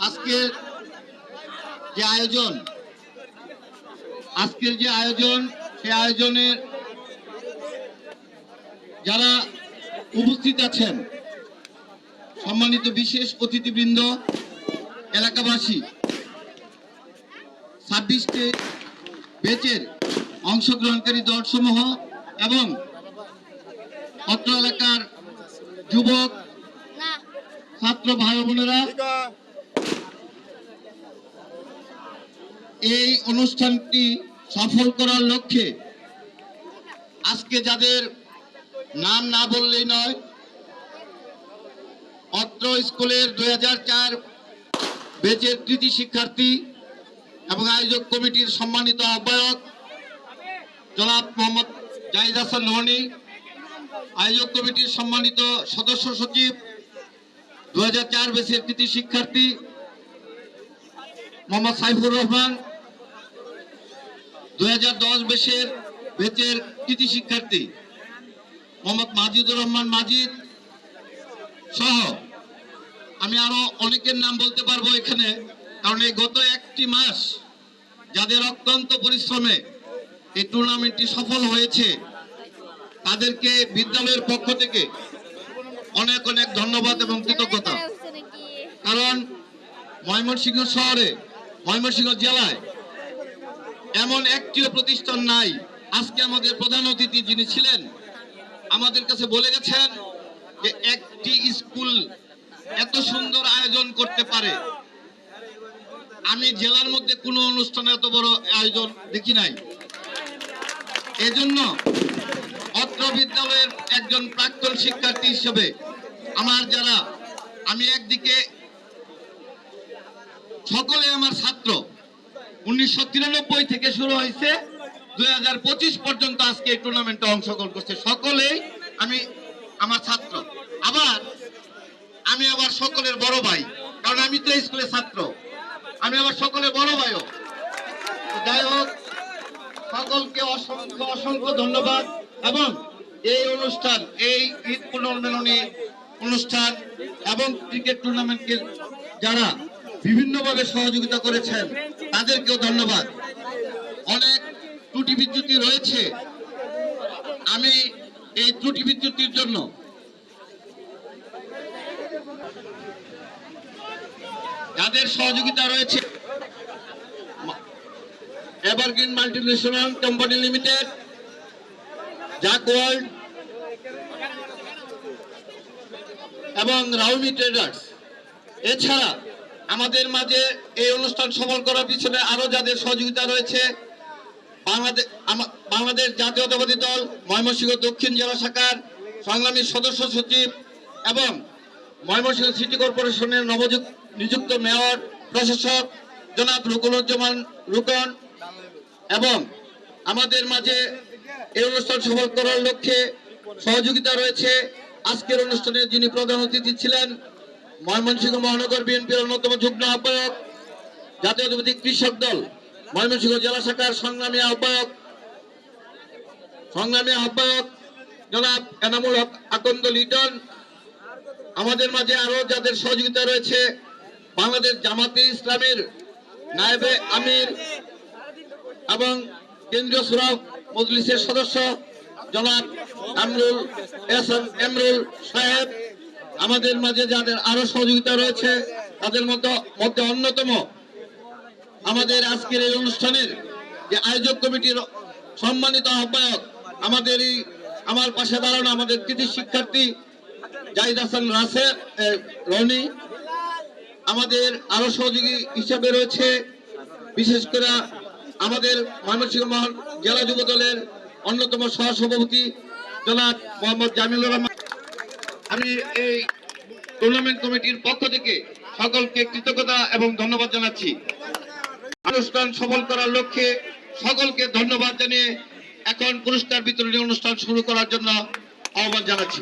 আজকের যে আয়োজন সেই আয়োজনের যারা উপস্থিত আছেন, সম্মানিত বিশেষ অতিথিবৃন্দ, এলাকাবাসী, 26টি ব্যাচের অংশগ্রহণকারী দলসমূহ এবং অত্র এলাকার যুবক ছাত্র ভাই বোনেরা, এই অনুষ্ঠানটি সফল করার লক্ষ্যে আজকে যাদের নাম না বললেই নয়, অত্র স্কুলের 2004 ব্যাচের কৃতি শিক্ষার্থী এবং আয়োজক কমিটির সম্মানিত আহ্বায়ক জনাব মোহাম্মদ জাহিদ হাসান রনি, আয়োজক কমিটির সম্মানিত সদস্য সচিব, 2004 ব্যাচের কৃতি শিক্ষার্থী মোহাম্মদ সাইফুর রহমান, 2010 ব্যাচের কৃতি শিক্ষার্থী মোহাম্মদ মাজিদুর রহমান মাজিদ সহ আমি আরো অনেকের নাম বলতে পারবো এখানে, কারণ এই গত একটি মাস যাদের অত্যন্ত পরিশ্রমে এই টুর্নামেন্টটি সফল হয়েছে তাদেরকে বিদ্যালয়ের পক্ষ থেকে অনেক অনেক ধন্যবাদ এবং কৃতজ্ঞতা। কারণ ময়মনসিংহ শহরে, ময়মনসিংহ জেলায় এমন একটিও প্রতিষ্ঠান নাই। আজকে আমাদের প্রধান অতিথি যিনি ছিলেন আমাদের কাছে বলে গেছেন যে একটি স্কুল এত সুন্দর আয়োজন করতে পারে, আমি জেলার মধ্যে কোনো অনুষ্ঠানে এত বড় আয়োজন দেখি নাই। এজন্য অত্র বিদ্যালয়ের একজন প্রাক্তন শিক্ষার্থী হিসেবে আমি একদিকে সকলে আমার ছাত্র, 1993 থেকে শুরু হয়েছে 2025 পর্যন্ত আজকে এই টুর্নামেন্টে অংশগ্রহণ করছে, সকলেই আমি আমার ছাত্র। আমি আবার সকলের বড় ভাই, কারণ আমি তো স্কুলের ছাত্র, আমি আবার সকলের বড় ভাইও। যাই হোক, সকলকে অসংখ্য অসংখ্য ধন্যবাদ। এবং এই অনুষ্ঠান, এই ঈদ পুনর্মিলনী অনুষ্ঠান এবং ক্রিকেট টুর্নামেন্টকে যারা বিভিন্নভাবে সহযোগিতা করেছেন তাদেরকেও ধন্যবাদ। অনেক ত্রুটি বিচ্যুতি রয়েছে, আমি এই ত্রুটি বিচ্যুতির জন্য যাদের সহযোগিতা রয়েছে, এভারগ্রিন মাল্টিন্যাশনাল কোম্পানি লিমিটেড, জাক ওয়ার্ল্ড এবং রাউমি ট্রেডার্স, এছাড়া আমাদের মাঝে এই অনুষ্ঠান সফল করার পিছনে আরো যাদের সহযোগিতা রয়েছে, বাংলাদেশ জাতীয়তাবাদী দল ময়মনসিংহ দক্ষিণ জেলা শাখার সংগ্রামী সদস্য সচিব এবং ময়মনসিংহ সিটি কর্পোরেশনের নিযুক্ত মেয়র প্রশাসক জনাব রুকনুজ্জামান রুকন, এবং আমাদের মাঝে এই অনুষ্ঠান সফল করার লক্ষ্যে সহযোগিতা রয়েছে আজকের অনুষ্ঠানে যিনি প্রধান অতিথি ছিলেন, ময়মনসিংহ মহানগর বিএনপির অন্যতম যুগ্ম আহ্বায়ক, জাতীয়তাবাদী কৃষক দল ময়মনসিংহ জেলা শাখার সংগ্রামী আহ্বায়ক জনাব এনামুল হক আকন্দ লিটন। আমাদের মাঝে আরো যাদের সহযোগিতা রয়েছে, বাংলাদেশ জামাতে ইসলামের নায়েবে আমির এবং কেন্দ্রীয় শূরা মজলিসের সদস্য জনাব এমরুল সাহেব। আমাদের মাঝে যাদের আরো সহযোগিতা রয়েছে তাদের মধ্যে অন্যতম আমাদের আজকের এই অনুষ্ঠানের যে আয়োজক কমিটির সম্মানিত আহ্বায়ক, আমার পাশে দাঁড়ানো আমাদের কৃতি শিক্ষার্থী জাহিদ হাসান রনি। আমাদের আরো সহযোগী হিসাবে রয়েছে বিশেষ করে আমাদের ময়মনসিংহ জেলা যুব দলের অন্যতম সহসভাপতি জনাব মোহাম্মদ জামিলুর রহমান। আমি এই টুর্নামেন্ট কমিটির পক্ষ থেকে সকলকে কৃতজ্ঞতা এবং ধন্যবাদ জানাচ্ছি। অনুষ্ঠান সফল করার লক্ষ্যে সকলকে ধন্যবাদ জানিয়ে এখন পুরস্কার বিতরণী অনুষ্ঠান শুরু করার জন্য আহ্বান জানাচ্ছি।